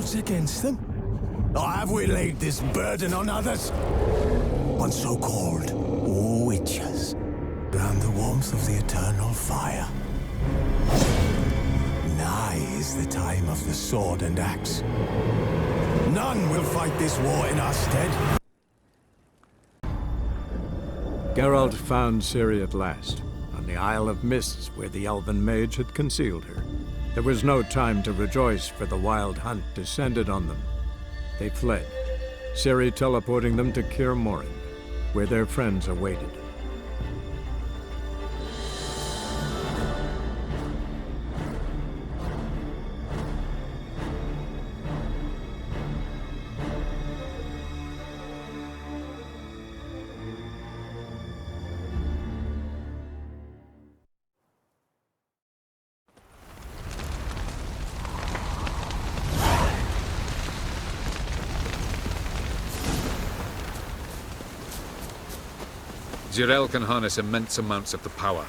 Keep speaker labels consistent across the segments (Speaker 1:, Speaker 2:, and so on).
Speaker 1: ourselves against them? Or have we laid this burden on others? On so-called witches, round the warmth of the eternal fire. Nigh is the time of the sword and axe. None will fight this war in our stead.
Speaker 2: Geralt found Ciri at last, on the Isle of Mists where the elven mage had concealed her. There was no time to rejoice, for the wild hunt descended on them. They fled, Ciri teleporting them to Kaer Morhen, where their friends awaited.
Speaker 3: Geralt can harness immense amounts of the power.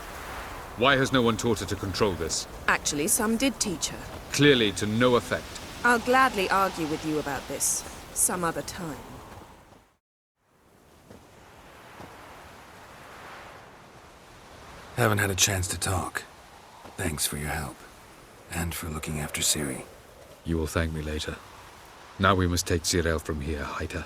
Speaker 3: Why has no one taught her to control this?
Speaker 4: Actually, some did teach her.
Speaker 3: Clearly to no effect.
Speaker 4: I'll gladly argue with you about this, some other time.
Speaker 5: Haven't had a chance to talk. Thanks for your help. And for looking after Ciri.
Speaker 3: You will thank me later. Now we must take Geralt from here, hide her,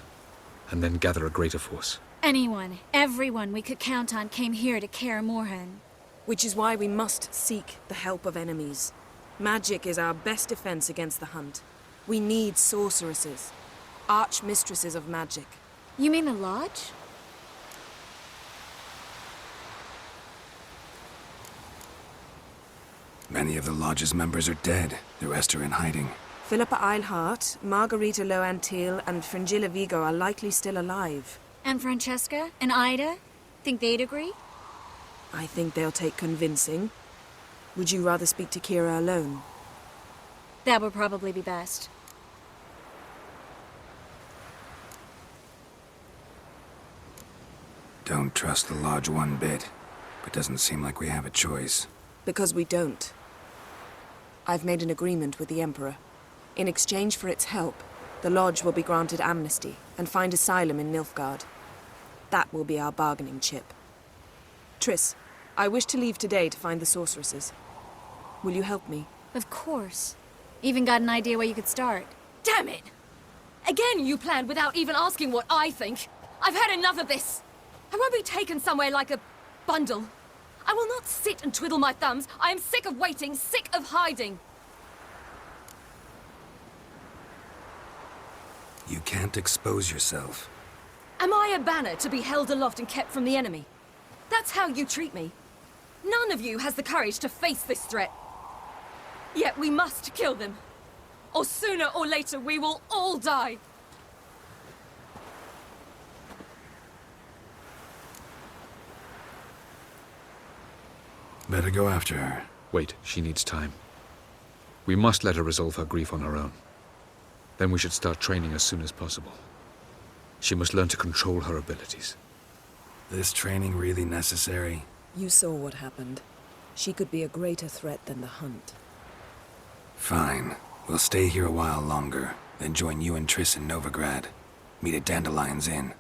Speaker 3: and then gather a greater force.
Speaker 6: Anyone, everyone we could count on came here to Kaer Morhen.
Speaker 4: Which is why we must seek the help of enemies. Magic is our best defense against the hunt. We need sorceresses, archmistresses of magic.
Speaker 6: You mean the Lodge?
Speaker 5: Many of the Lodge's members are dead. The rest are in hiding.
Speaker 4: Philippa Eilhart, Margarita Loantil, and Fringilla Vigo are likely still alive.
Speaker 6: And Francesca? And Ida? Think they'd agree?
Speaker 4: I think they'll take convincing. Would you rather speak to Kira alone?
Speaker 6: That would probably be best.
Speaker 5: Don't trust the Lodge one bit, but doesn't seem like we have a choice.
Speaker 4: Because we don't. I've made an agreement with the Emperor. In exchange for its help, the Lodge will be granted amnesty and find asylum in Nilfgaard. That will be our bargaining chip. Triss, I wish to leave today to find the sorceresses. Will you help me?
Speaker 6: Of course. Even got an idea where you could start.
Speaker 7: Damn it! Again you planned without even asking what I think. I've had enough of this. I won't be taken somewhere like a bundle. I will not sit and twiddle my thumbs. I am sick of waiting, sick of hiding.
Speaker 5: You can't expose yourself.
Speaker 7: Am I a banner to be held aloft and kept from the enemy? That's how you treat me. None of you has the courage to face this threat. Yet we must kill them. Or sooner or later we will all die.
Speaker 5: Better go after her.
Speaker 3: Wait, she needs time. We must let her resolve her grief on her own. Then we should start training as soon as possible. She must learn to control her abilities.
Speaker 5: This training really necessary?
Speaker 4: You saw what happened. She could be a greater threat than the hunt.
Speaker 5: Fine. We'll stay here a while longer, then join you and Triss in Novigrad. Meet at Dandelion's Inn.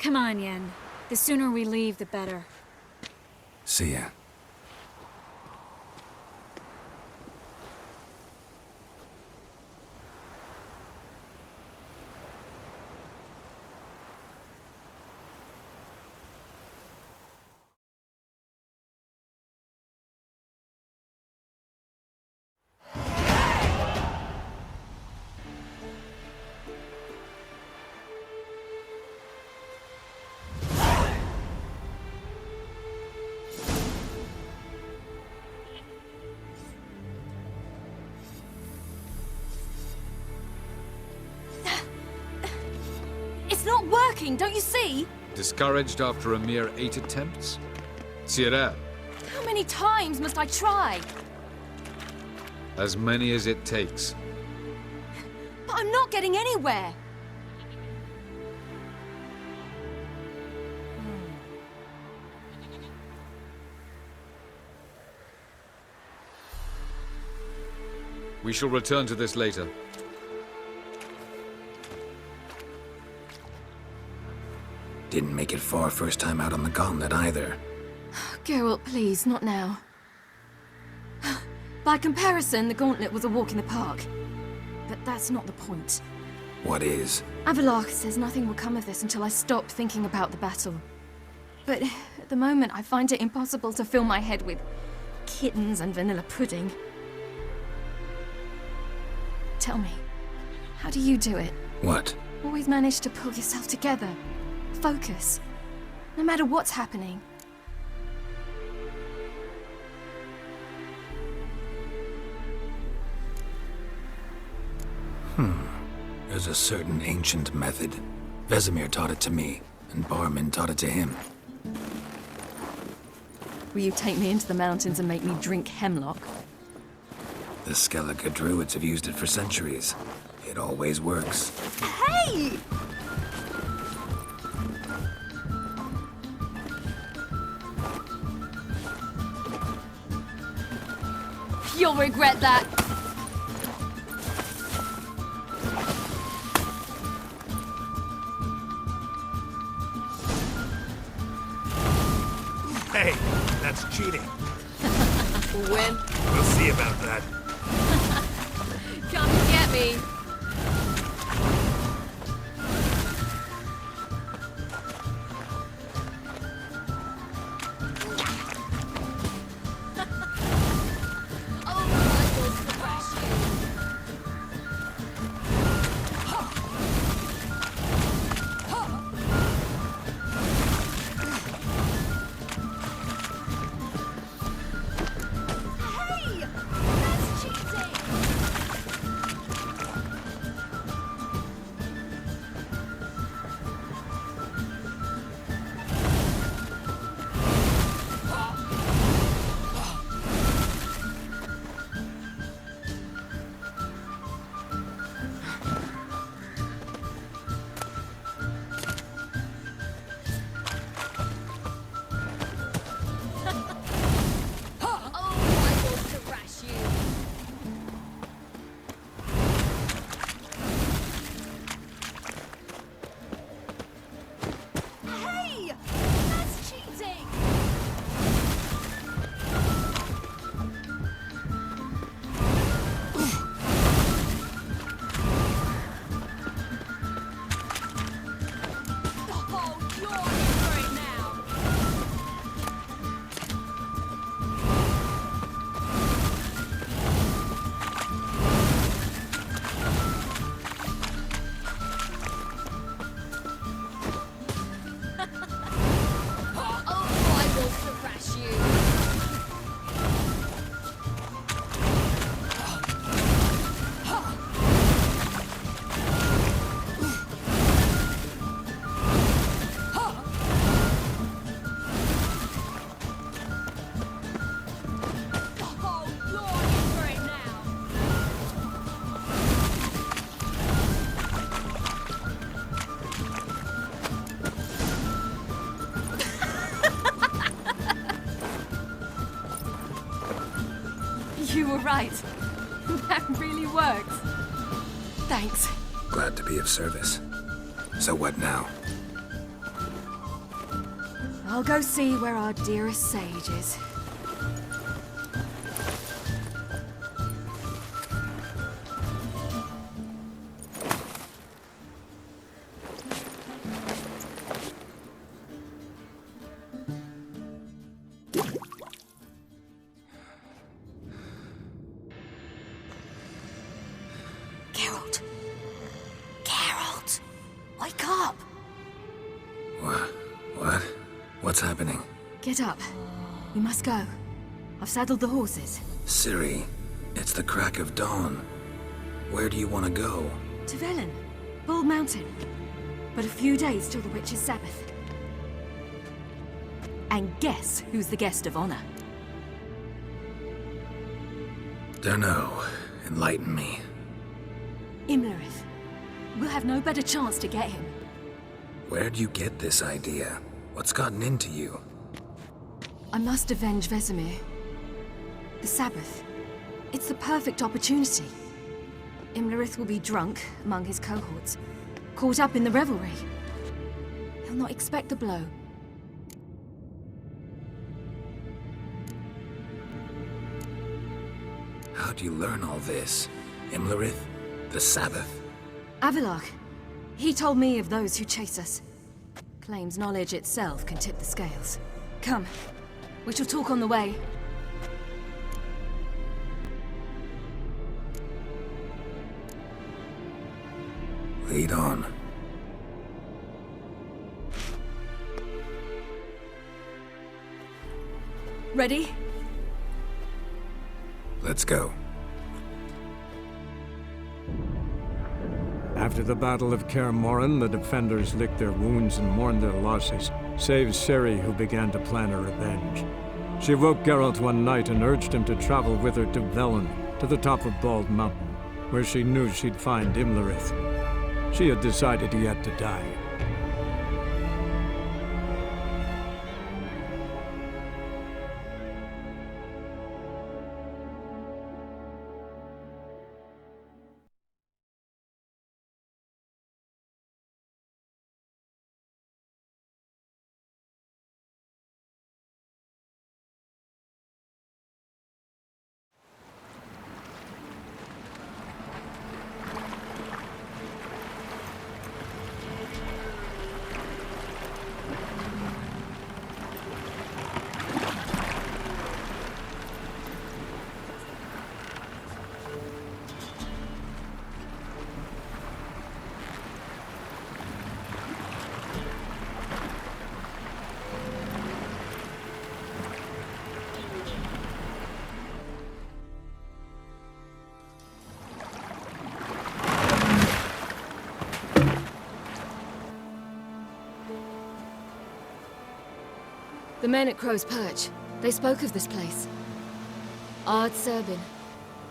Speaker 6: Come on, Yen. The sooner we leave, the better.
Speaker 5: See ya.
Speaker 7: It's not working, don't you see?
Speaker 3: Discouraged after a mere 8 attempts? Ciri,
Speaker 7: How many times must I try?
Speaker 3: as many as it takes.
Speaker 7: But I'm not getting anywhere.
Speaker 3: We shall return to this later.
Speaker 5: Didn't make it far first time out on the gauntlet either.
Speaker 7: Geralt, please, not now. By comparison, the gauntlet was a walk in the park. But that's not the point.
Speaker 5: What is?
Speaker 7: Avallac'h says nothing will come of this until I stop thinking about the battle. But at the moment, I find it impossible to fill my head with kittens and vanilla pudding. Tell me, how do you do it?
Speaker 5: What?
Speaker 7: Always manage to pull yourself together. Focus. No matter what's happening.
Speaker 5: There's a certain ancient method. Vesemir taught it to me, and Barman taught it to him.
Speaker 7: Will you take me into the mountains and make me drink hemlock?
Speaker 5: The Skellige druids have used it for centuries. It always works.
Speaker 7: Hey! You'll regret that.
Speaker 1: Hey, that's cheating.
Speaker 7: Win.
Speaker 1: We'll see about that.
Speaker 7: Come and get me. You were right. That really worked. Thanks.
Speaker 5: Glad to be of service. So what now?
Speaker 7: I'll go see where our dearest sage is.
Speaker 6: Geralt. Geralt. Wake up.
Speaker 5: What? What's happening?
Speaker 7: Get up. We must go. I've saddled the horses.
Speaker 5: Ciri, it's the crack of dawn. Where do you want to go?
Speaker 7: To Velen. Bald Mountain. But a few days till the Witch's Sabbath. And guess who's the guest of honor?
Speaker 5: Dunno. Enlighten me.
Speaker 7: Imlerith. We'll have no better chance to get him.
Speaker 5: Where'd you get this idea? What's gotten into you?
Speaker 7: I must avenge Vesemir. The Sabbath. It's the perfect opportunity. Imlerith will be drunk among his cohorts, caught up in the revelry. He'll I'll not expect the blow.
Speaker 5: How'd you learn all this? Imlerith? The Sabbath?
Speaker 7: Avallac'h. He told me of those who chase us. Claims knowledge itself can tip the scales. Come, we shall talk on the way.
Speaker 5: Lead on.
Speaker 7: Ready?
Speaker 5: Let's go.
Speaker 2: After the Battle of Kaer Morhen, the defenders licked their wounds and mourned their losses, save Ciri, who began to plan a revenge. She woke Geralt one night and urged him to travel with her to Velen, to the top of Bald Mountain, where she knew she'd find Imlerith. She had decided he had to die.
Speaker 7: The men at Crow's Perch, they spoke of this place. Ard Serbin,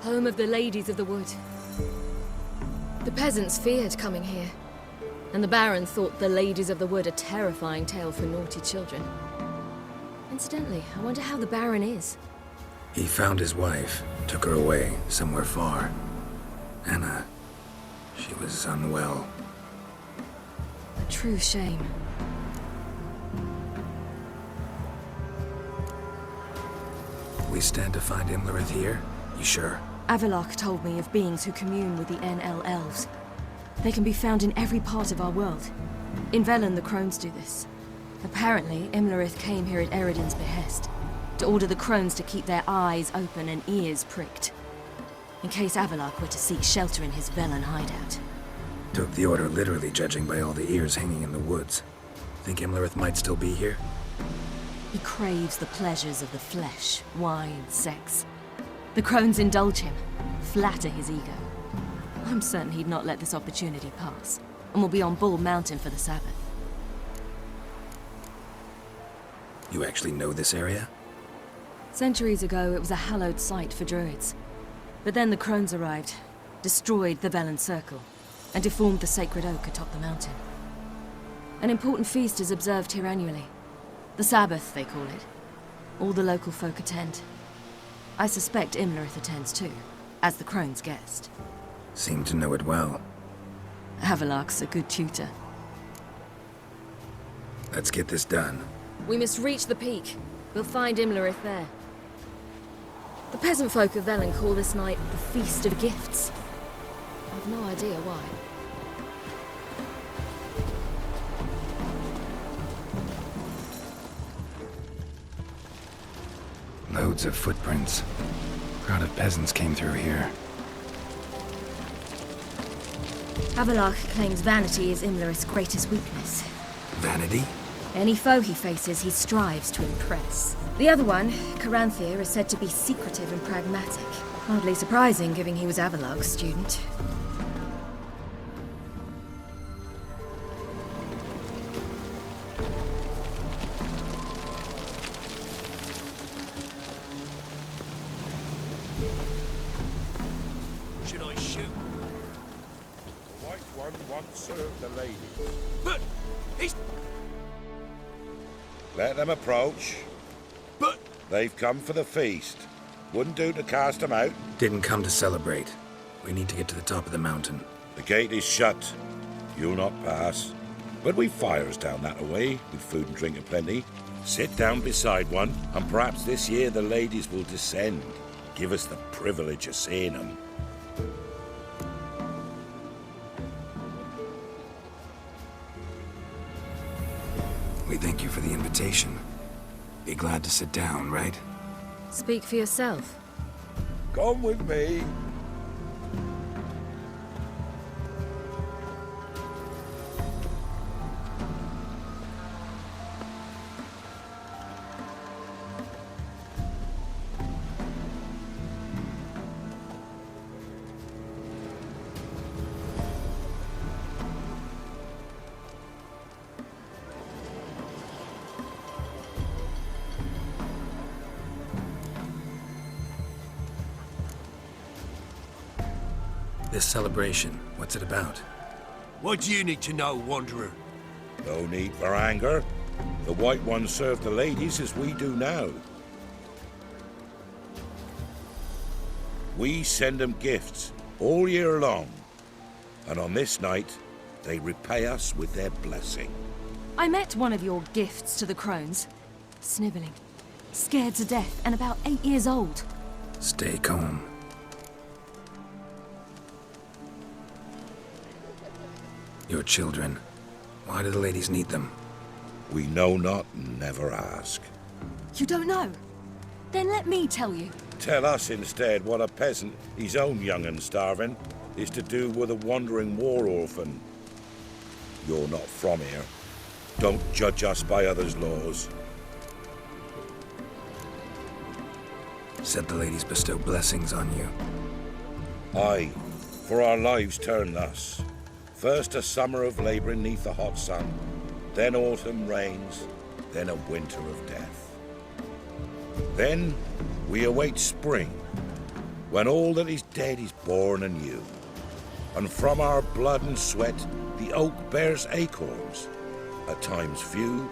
Speaker 7: home of the Ladies of the Wood. The peasants feared coming here, and the Baron thought the Ladies of the Wood a terrifying tale for naughty children. Incidentally, I wonder how the Baron is.
Speaker 5: He found his wife, took her away, somewhere far. Anna, she was unwell.
Speaker 7: A true shame.
Speaker 5: We stand to find Imlerith here? You sure?
Speaker 7: Avallac'h told me of beings who commune with the NL elves. They can be found in every part of our world. In Velen, the crones do this. Apparently, Imlerith came here at Eredin's behest, to order the crones to keep their eyes open and ears pricked, in case Avallac'h were to seek shelter in his Velen hideout.
Speaker 5: Took the order literally, judging by all the ears hanging in the woods. Think Imlerith might still be here?
Speaker 7: He craves the pleasures of the flesh, wine, sex. The crones indulge him, flatter his ego. I'm certain he'd not let this opportunity pass, and will be on Bald Mountain for the Sabbath.
Speaker 5: You actually know this area?
Speaker 7: Centuries ago, it was a hallowed site for druids. But then the crones arrived, destroyed the Velen Circle, and deformed the sacred oak atop the mountain. An important feast is observed here annually. The Sabbath, they call it. All the local folk attend. I suspect Imlerith attends too, as the crone's guest.
Speaker 5: Seem to know it well.
Speaker 7: Avallac'h's a good tutor.
Speaker 5: Let's get this done.
Speaker 7: We must reach the peak. We'll find Imlerith there. The peasant folk of Velen call this night the Feast of Gifts. I've no idea why.
Speaker 5: Loads of footprints. Crowd of peasants came through here.
Speaker 7: Avallac'h claims vanity is Imlerith's greatest weakness.
Speaker 5: Vanity?
Speaker 7: Any foe he faces, he strives to impress. The other one, Caranthir, is said to be secretive and pragmatic. Hardly surprising, given he was Avallac'h's student.
Speaker 8: Should I shoot?
Speaker 9: The White One once served the lady.
Speaker 8: But he's...
Speaker 9: Let them approach.
Speaker 8: But...
Speaker 9: They've come for the feast. Wouldn't do to cast them out.
Speaker 5: Didn't come to celebrate. We need to get to the top of the mountain.
Speaker 9: The gate is shut. You'll not pass. But we've fires down that away, with food and drink aplenty. Sit down beside one, and perhaps this year the ladies will descend. Give us the privilege of seeing them.
Speaker 5: We thank you for the invitation. Be glad to sit down, right?
Speaker 7: Speak for yourself.
Speaker 9: Come with me.
Speaker 5: This celebration, what's it about?
Speaker 8: What do you need to know, Wanderer?
Speaker 9: No need for anger. The White Ones serve the ladies as we do now. We send them gifts all year long. And on this night, they repay us with their blessing.
Speaker 7: I met one of your gifts to the crones. Snivelling. Scared to death and about 8 years old.
Speaker 5: Stay calm. Your children. Why do the ladies need them?
Speaker 9: We know not and never ask.
Speaker 7: You don't know? Then let me tell you.
Speaker 9: Tell us instead what a peasant, his own young and starving, is to do with a wandering war orphan. You're not from here. Don't judge us by others' laws.
Speaker 5: Said the ladies bestow blessings on you.
Speaker 9: Aye, for our lives turn thus. First a summer of labouring neath the hot sun, then autumn rains, then a winter of death. Then we await spring, when all that is dead is born anew. And from our blood and sweat the oak bears acorns, at times few,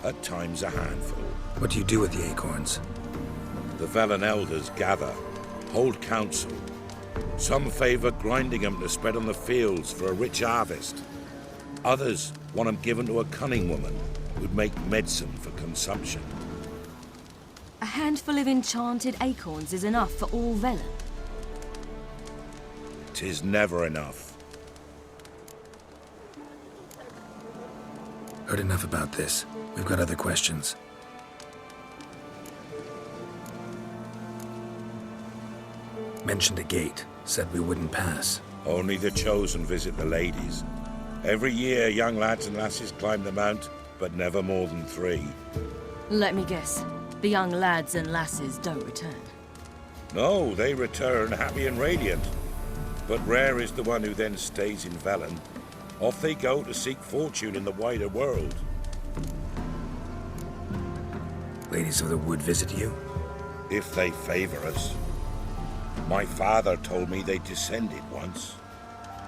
Speaker 9: at times a handful.
Speaker 5: What do you do with the acorns?
Speaker 9: The Velen elders gather, hold council. Some favour grinding them to spread on the fields for a rich harvest. Others want them given to a cunning woman who'd make medicine for consumption.
Speaker 7: A handful of enchanted acorns is enough for all Velen.
Speaker 9: 'Tis never enough.
Speaker 5: Heard enough about this. We've got other questions. Mentioned a gate. Said we wouldn't pass.
Speaker 9: Only the chosen visit the ladies. Every year young lads and lasses climb the mount, but never more than 3.
Speaker 7: Let me guess. The young lads and lasses don't return.
Speaker 9: No, they return happy and radiant. But rare is the one who then stays in Velen. Off they go to seek fortune in the wider world.
Speaker 5: Ladies of the wood visit you?
Speaker 9: If they favour us. My father told me they descended once.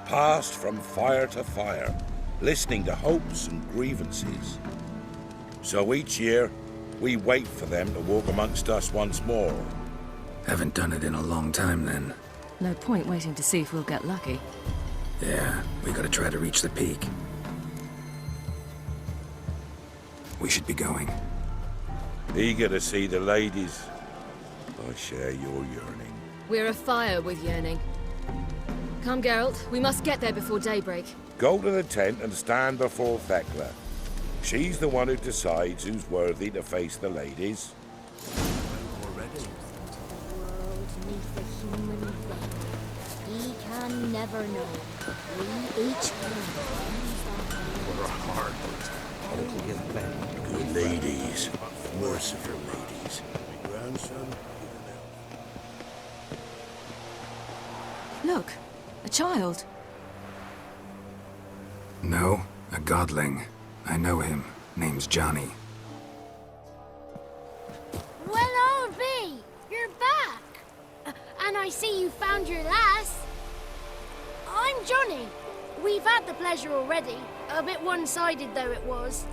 Speaker 9: Passed from fire to fire, listening to hopes and grievances. So each year, we wait for them to walk amongst us once more.
Speaker 5: Haven't done it in a long time, then.
Speaker 7: No point waiting to see if we'll get lucky.
Speaker 5: Yeah, we gotta try to reach the peak. We should be going.
Speaker 9: Eager to see the ladies. I share your yearning.
Speaker 7: We're afire with yearning. Come, Geralt. We must get there before daybreak.
Speaker 9: Go to the tent and stand before Thekla. She's the one who decides who's worthy to face the ladies.
Speaker 10: He can never know. We each
Speaker 9: Good ladies, merciful ladies. Grandson.
Speaker 7: Look, a child.
Speaker 5: No, a godling. I know him. Name's Johnny.
Speaker 10: Well, old B, you're back. And I see you found your lass. I'm Johnny. We've had the pleasure already. A bit one-sided though it was.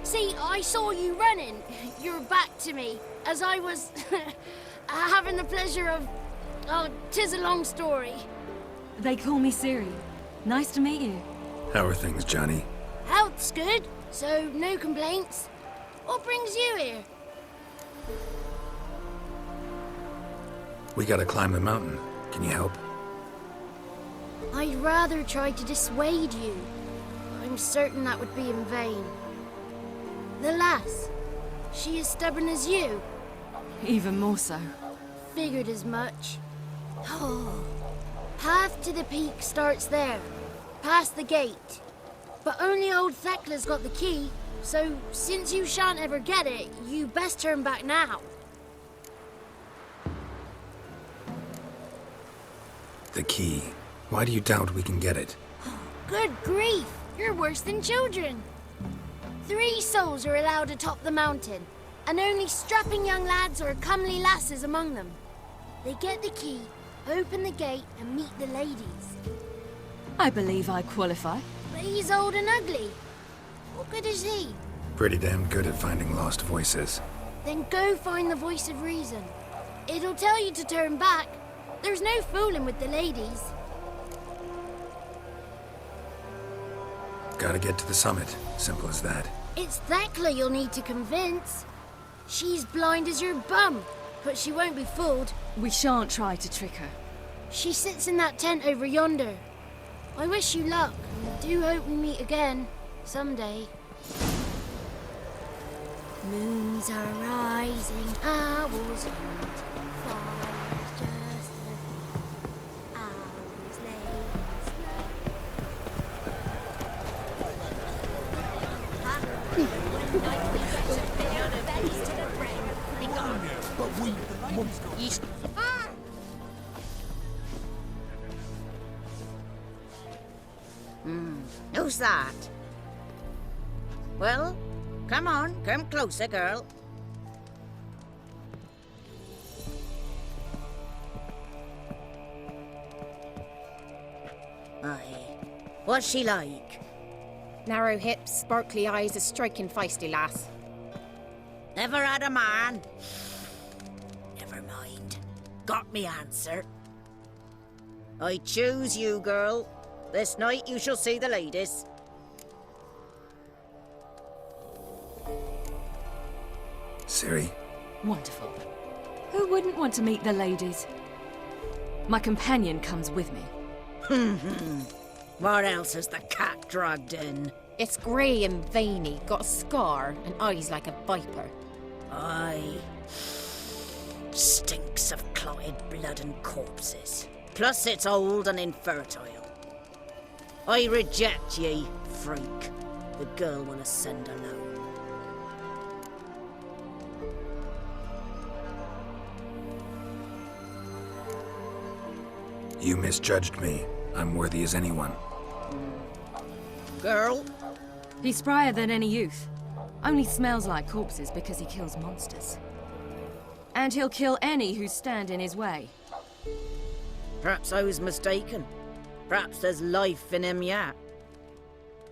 Speaker 10: See, I saw you running. Your back to me, as I was having the pleasure of... Oh, 'tis a long story.
Speaker 7: They call me Ciri. Nice to meet you.
Speaker 5: How are things, Johnny?
Speaker 10: Health's good, so no complaints. What brings you here?
Speaker 5: We gotta climb the mountain. Can you help?
Speaker 10: I'd rather try to dissuade you. I'm certain that would be in vain. The lass, she as stubborn as you?
Speaker 7: Even more so.
Speaker 10: Figured as much. Oh. Path to the peak starts there, past the gate. But only old Thekla's got the key, so since you shan't ever get it, you best turn back now.
Speaker 5: The key. Why do you doubt we can get it?
Speaker 10: Good grief! You're worse than children. 3 souls are allowed atop the mountain, and only strapping young lads or comely lasses among them. They get the key, open the gate, and meet the ladies.
Speaker 7: I believe I qualify.
Speaker 10: But he's old and ugly. What good is he?
Speaker 5: Pretty damn good at finding lost voices.
Speaker 10: Then go find the voice of reason. It'll tell you to turn back. There's no fooling with the ladies.
Speaker 5: Gotta get to the summit. Simple as that.
Speaker 10: It's Thekla you'll need to convince. She's blind as your bum, but she won't be fooled.
Speaker 7: We shan't try to trick her.
Speaker 10: She sits in that tent over yonder. I wish you luck, and do hope we meet again, someday. Moons are rising, owls hunt, fire's just a owls lay
Speaker 11: Who's that? Well, come on, come closer, girl. Aye. What's she like?
Speaker 12: Narrow hips, sparkly eyes, a striking feisty lass.
Speaker 11: Never had a man? Never mind. Got me answer. I choose you, girl. This night you shall see the ladies.
Speaker 5: Ciri.
Speaker 7: Wonderful. Who wouldn't want to meet the ladies? My companion comes with me.
Speaker 11: What else is the cat dragged in?
Speaker 12: It's grey and veiny, got a scar, and eyes like a viper.
Speaker 11: Aye. Stinks of clotted blood and corpses. Plus it's old and infertile. I reject ye, freak. The girl wanna send alone.
Speaker 5: You misjudged me. I'm worthy as anyone.
Speaker 11: Girl?
Speaker 7: He's sprier than any youth. Only smells like corpses because he kills monsters. And he'll kill any who stand in his way.
Speaker 11: Perhaps I was mistaken. Perhaps there's life in him yet.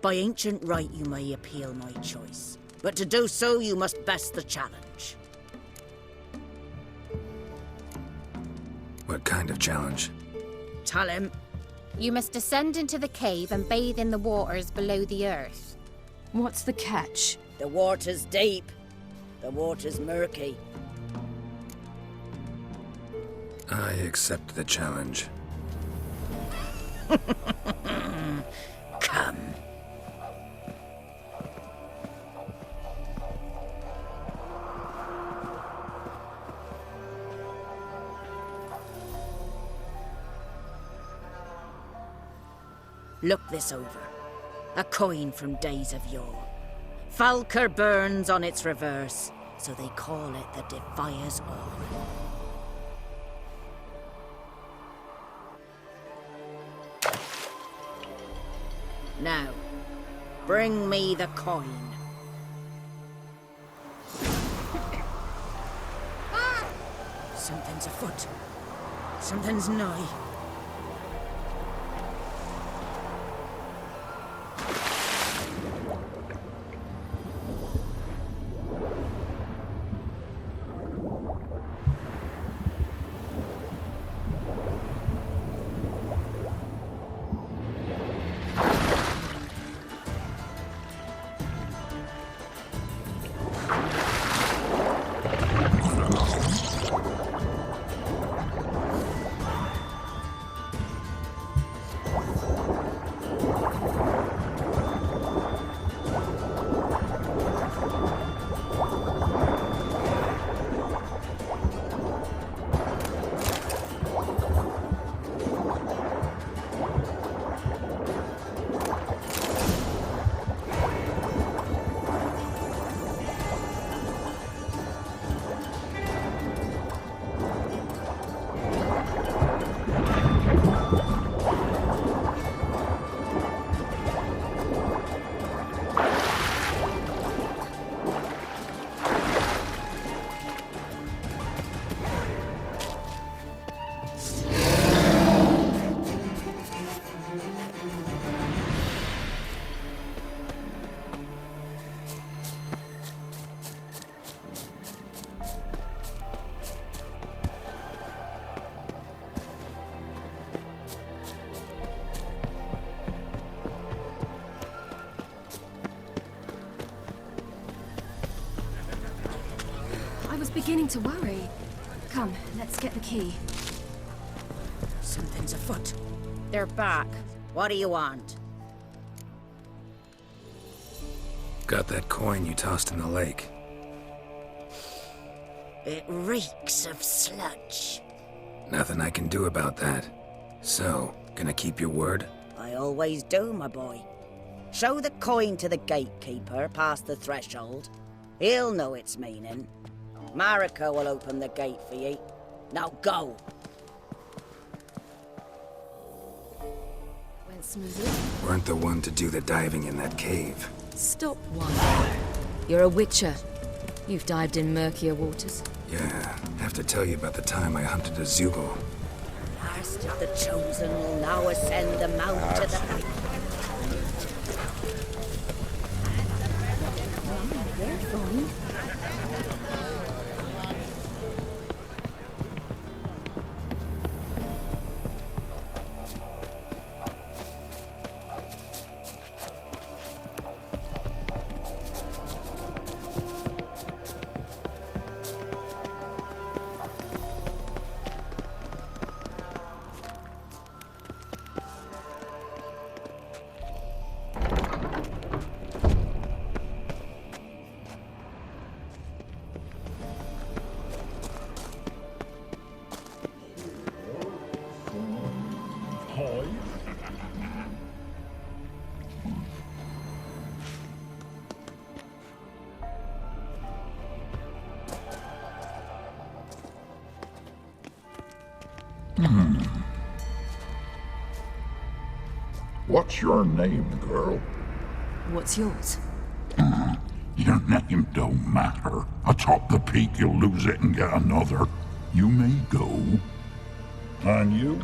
Speaker 11: By ancient right you may appeal my choice, but to do so you must best the challenge.
Speaker 5: What kind of challenge?
Speaker 11: Tell him.
Speaker 12: You must descend into the cave and bathe in the waters below the earth.
Speaker 7: What's the catch?
Speaker 11: The water's deep. The water's murky.
Speaker 5: I accept the challenge.
Speaker 11: Come. Look this over. A coin from days of yore. Falker burns on its reverse, so they call it the Defier's Ore. Now, bring me the coin. Something's afoot. Something's nigh.
Speaker 7: I was beginning to worry. Come, let's get the key.
Speaker 11: Something's afoot. They're back. What do you want?
Speaker 5: Got that coin you tossed in the lake.
Speaker 11: It reeks of sludge.
Speaker 5: Nothing I can do about that. So, gonna keep your word?
Speaker 11: I always do, my boy. Show the coin to the gatekeeper past the threshold. He'll know its meaning. Marika will open the gate for ye. Now go!
Speaker 7: Went smoothly.
Speaker 5: Weren't the one to do the diving in that cave.
Speaker 7: Stop one. You're a witcher. You've dived in murkier waters.
Speaker 5: Yeah, have to tell you about the time I hunted a Zugel.
Speaker 11: Last of the chosen will now ascend the mount to the...
Speaker 7: They're fine.
Speaker 13: What's your name, girl?
Speaker 7: What's yours?
Speaker 13: Your name don't matter. Atop the peak, you'll lose it and get another. You may go. And you?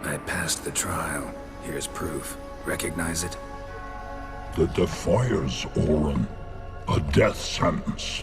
Speaker 5: I passed the trial. Here's proof. Recognize it?
Speaker 13: The Defier's Orin. A death sentence.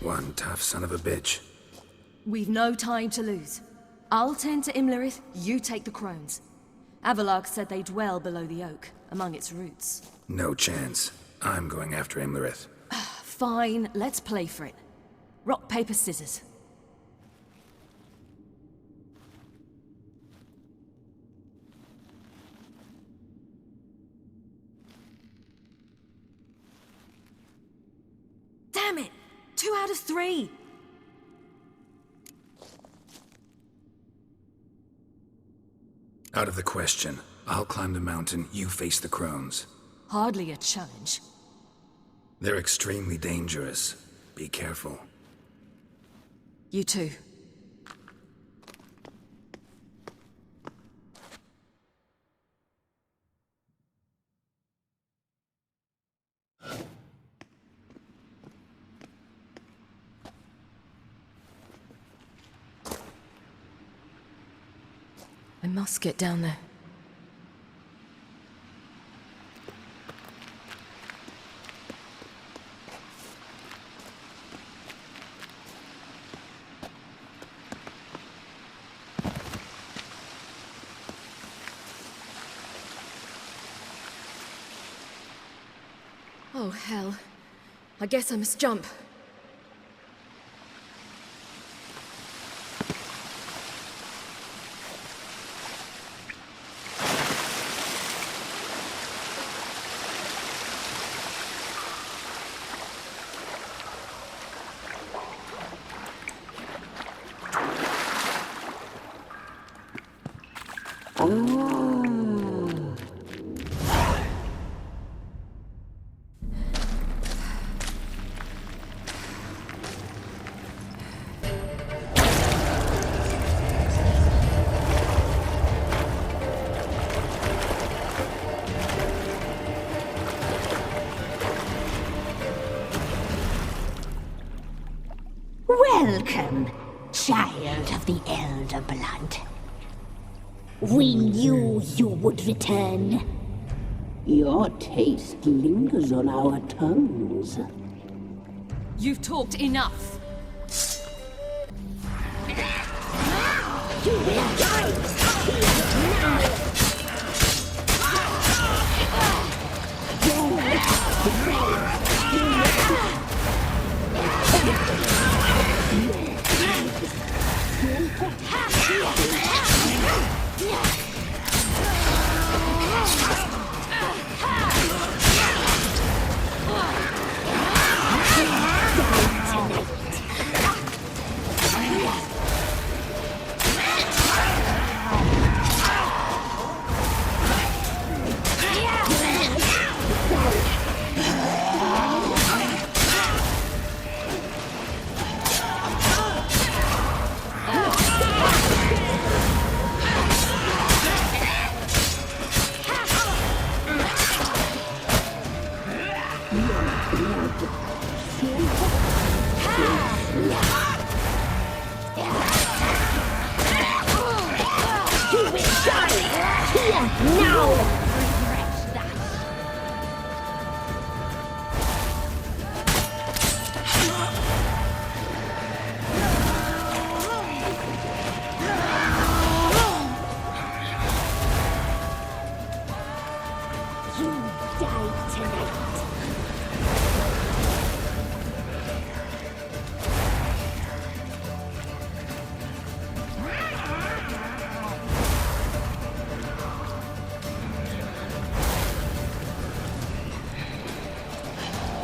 Speaker 5: One tough son of a bitch.
Speaker 7: We've no time to lose. I'll tend to Imlerith, you take the crones. Avallac'h said they dwell below the oak, among its roots.
Speaker 5: No chance. I'm going after Imlerith.
Speaker 7: Fine, let's play for it. Rock, paper, scissors. Damn it! 2 out of 3!
Speaker 5: Out of the question. I'll climb the mountain, you face the crones.
Speaker 7: Hardly a challenge.
Speaker 5: They're extremely dangerous. Be careful.
Speaker 7: You too. I must get down there. Oh, hell. I guess I must jump.
Speaker 14: Welcome, child of the Elder Blood. We knew you would return.
Speaker 15: Your taste lingers on our tongues.
Speaker 7: You've talked enough.
Speaker 14: You will die now!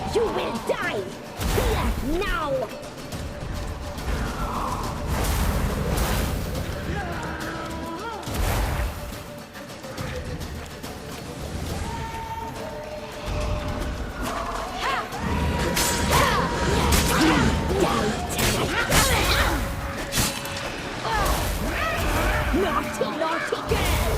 Speaker 14: You will die here now! Naughty, naughty girl!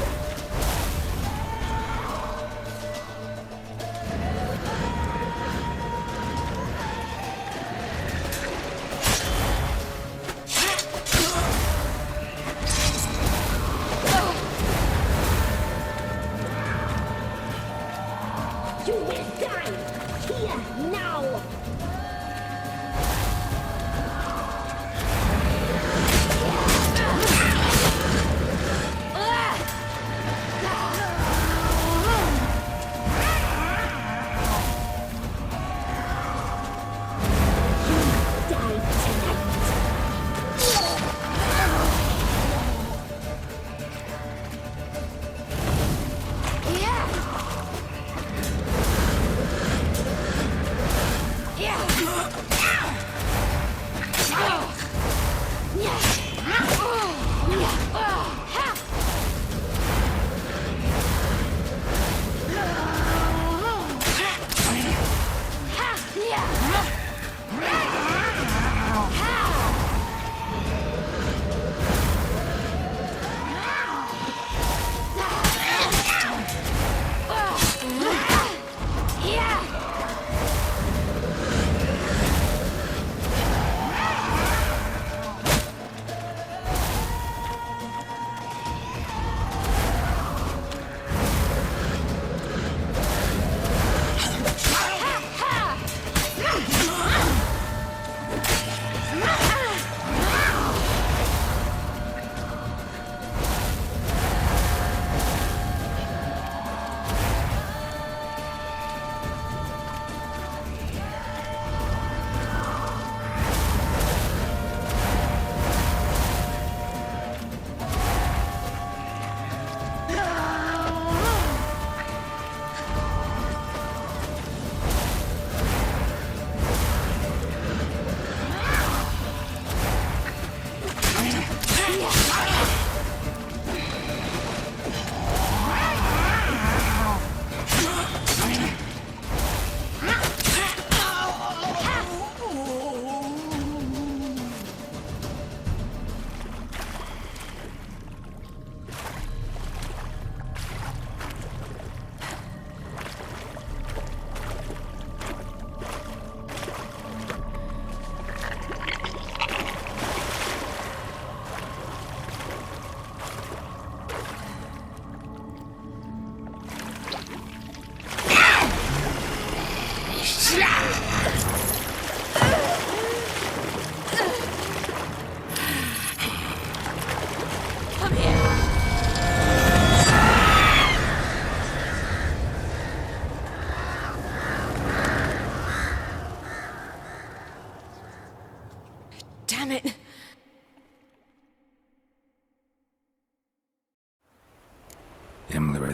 Speaker 14: You will die here now! Yeah!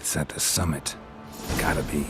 Speaker 5: imlerith's at the summit. Gotta be.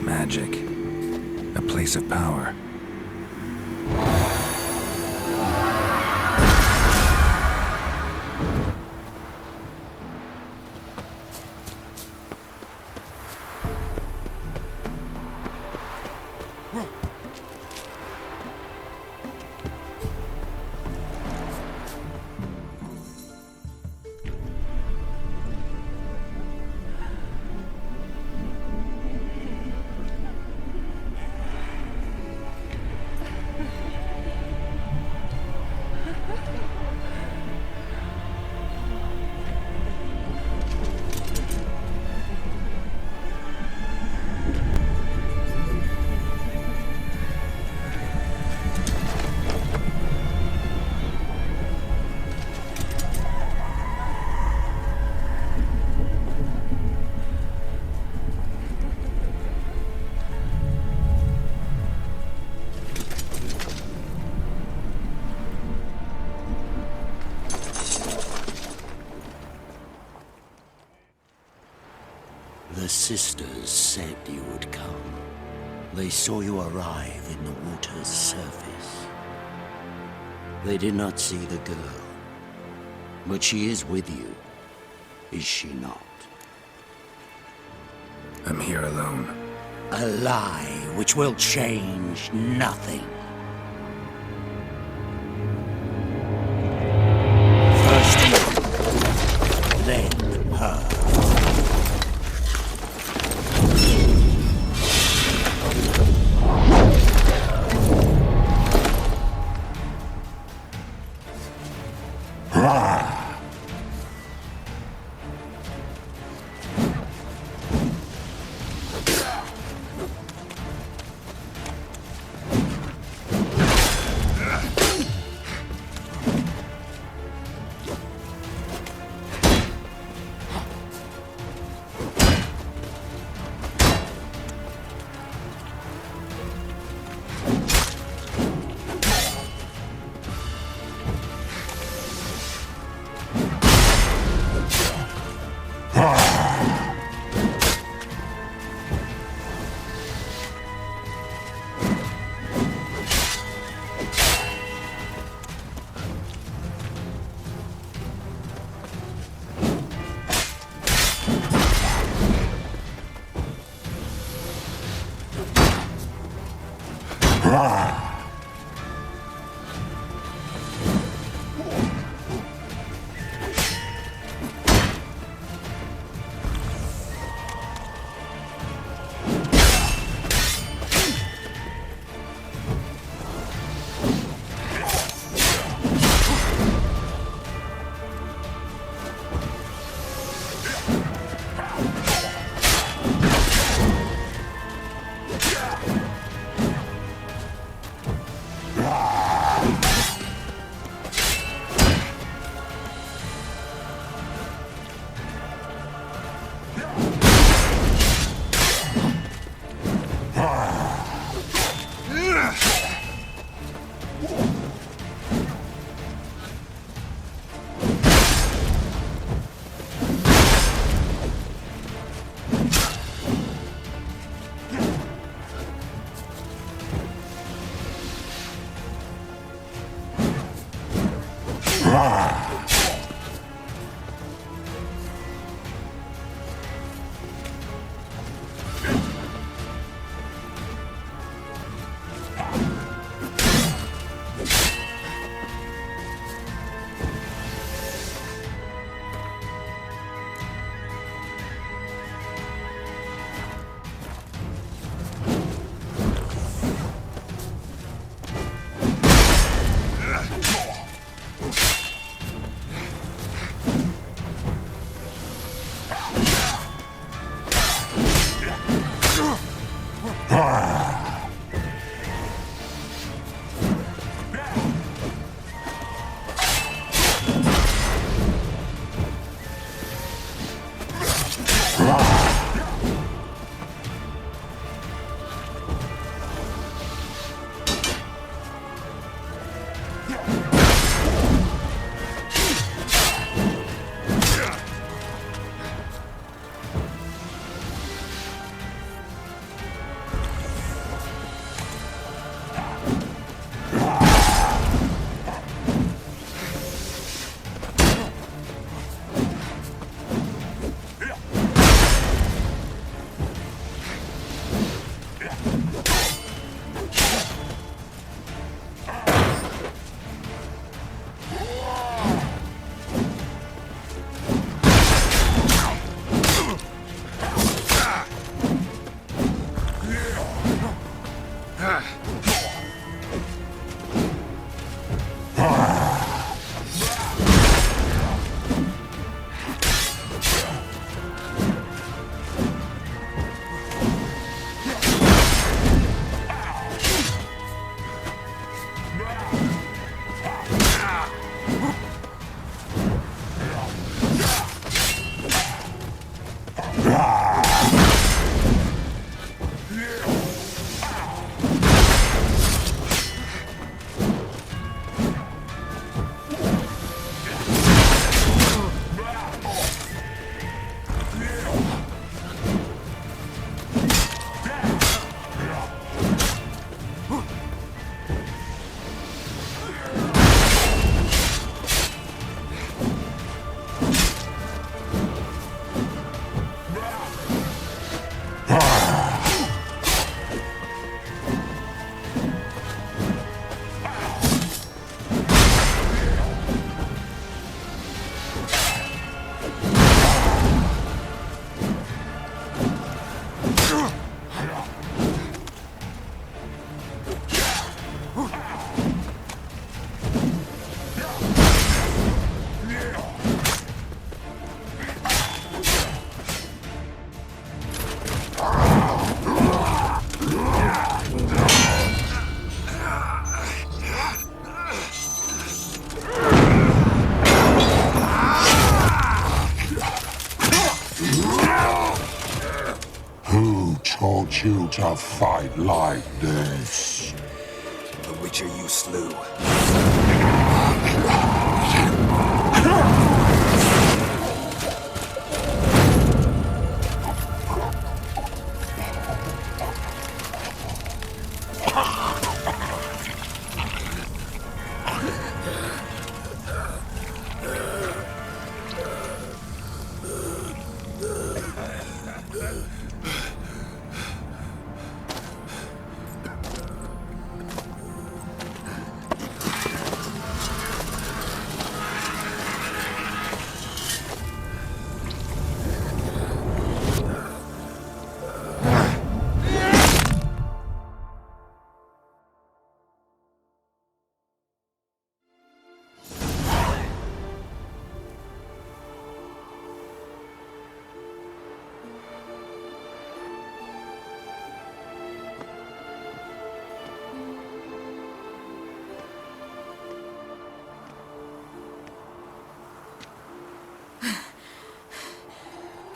Speaker 5: Magic. A place of power.
Speaker 16: The sisters said you would come. They saw you arrive in the water's surface. They did not see the girl. But she is with you, is she not?
Speaker 5: I'm here alone.
Speaker 16: A lie which will change nothing. First you, then her.
Speaker 13: taught you to fight like this?
Speaker 5: The Witcher you slew.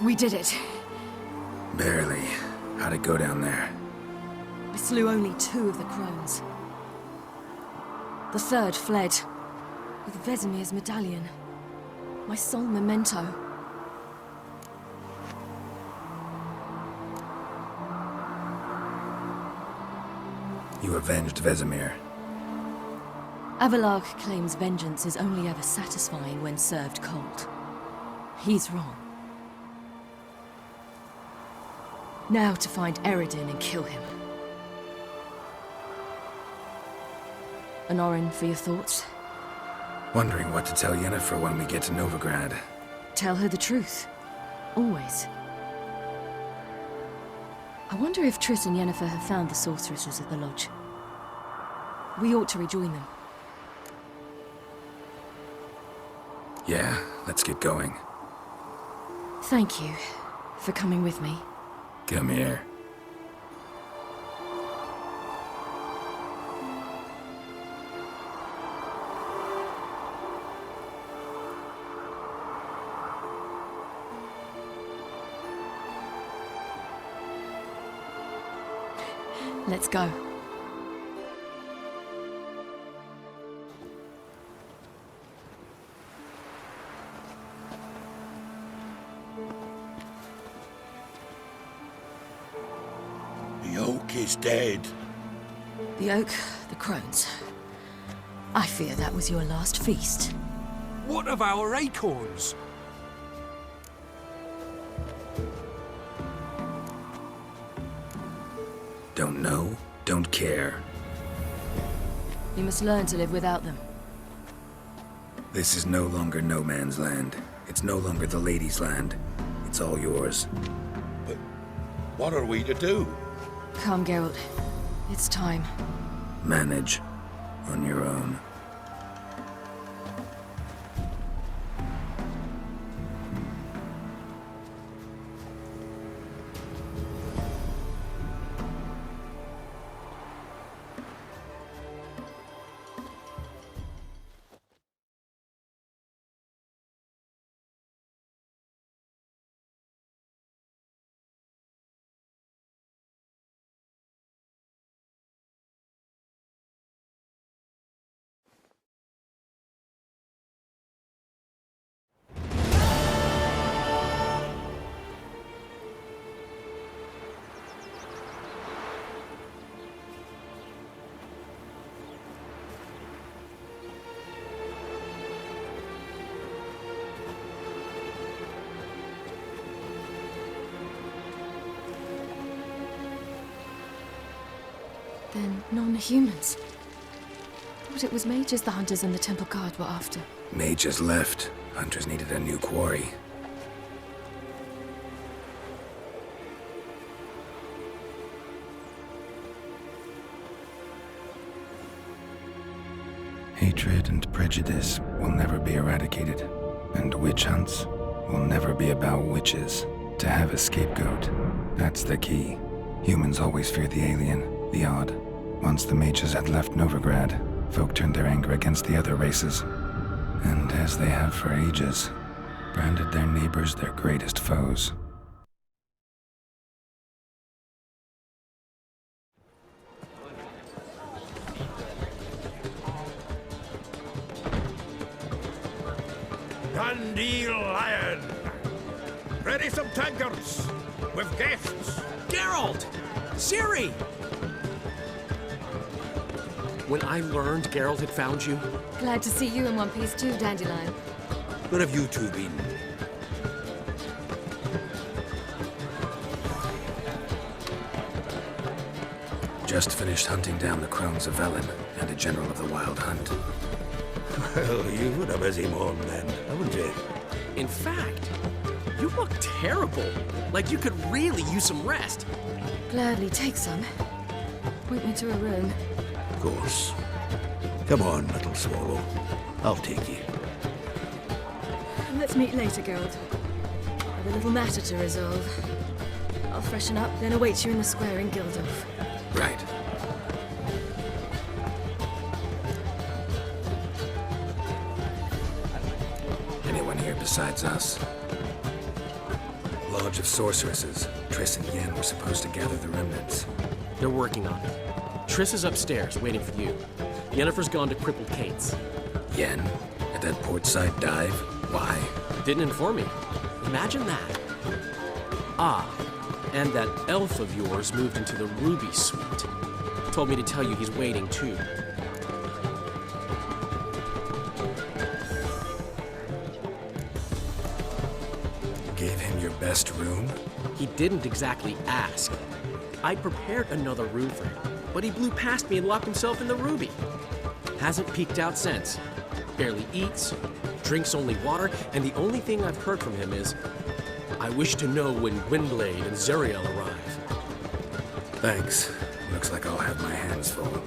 Speaker 7: We did it.
Speaker 5: Barely. How'd it go down there?
Speaker 7: I slew only 2 of the crones. The 3rd fled with Vesemir's medallion. My sole memento.
Speaker 5: You avenged Vesemir.
Speaker 7: Avallac'h claims vengeance is only ever satisfying when served cold. He's wrong. Now to find Eredin and kill him. An Oren for your thoughts?
Speaker 5: Wondering what to tell Yennefer when we get to Novigrad.
Speaker 7: Tell her the truth. Always. I wonder if Triss and Yennefer have found the sorceresses at the lodge. We ought to rejoin them.
Speaker 5: Yeah, let's get going.
Speaker 7: Thank you for coming with me.
Speaker 5: Come here.
Speaker 7: Let's go.
Speaker 9: The oak is dead.
Speaker 7: The oak, the crones. I fear that was your last feast.
Speaker 8: What of our acorns?
Speaker 5: Don't know, don't care.
Speaker 7: You must learn to live without them.
Speaker 5: This is no longer no man's land. It's no longer the lady's land. It's all yours.
Speaker 9: But what are we to do?
Speaker 7: Come, Geralt. It's time.
Speaker 5: Manage. On your own.
Speaker 7: Then non-humans. Thought it was mages the hunters and the temple guard were after.
Speaker 5: Mages left. Hunters needed a new quarry. Hatred and prejudice will never be eradicated, and witch hunts will never be about witches. To have a scapegoat, that's the key. Humans always fear the alien, the odd. Once the mages had left Novigrad, folk turned their anger against the other races. And as they have for ages, branded their neighbors their greatest foes.
Speaker 8: Dandelion! Ready some tankards! With guests!
Speaker 17: Geralt! Ciri! When I learned Geralt had found you...
Speaker 7: Glad to see you in one piece too, Dandelion.
Speaker 8: Where have you two been?
Speaker 5: Just finished hunting down the crones of Velen and a general of the Wild Hunt.
Speaker 8: Well, you've had a busy morning then, haven't you?
Speaker 17: In fact, you look terrible. Like you could really use some rest.
Speaker 7: Gladly take some. Point me to a room.
Speaker 8: Of course. Come on, little swallow. I'll take you.
Speaker 7: Let's meet later, Geralt. I've a little matter to resolve. I'll freshen up, then await you in the square in Gildorf.
Speaker 5: Right. Anyone here besides us? Lodge of Sorceresses. Triss and Yen were supposed to gather the remnants.
Speaker 17: They're working on it. Triss is upstairs, waiting for you. Yennefer's gone to crippled Kate's.
Speaker 5: Yen? At that portside dive? Why?
Speaker 17: Didn't inform me. Imagine that. Ah, and that elf of yours moved into the Ruby Suite. Told me to tell you he's waiting, too.
Speaker 5: best room?
Speaker 17: He didn't exactly ask. I prepared another room for him, but he blew past me and locked himself in the ruby. Hasn't peeked out since. Barely eats, drinks only water, and the only thing I've heard from him is, I wish to know when Gwynblade and Zuriel arrive.
Speaker 5: Thanks. Looks like I'll have my hands full.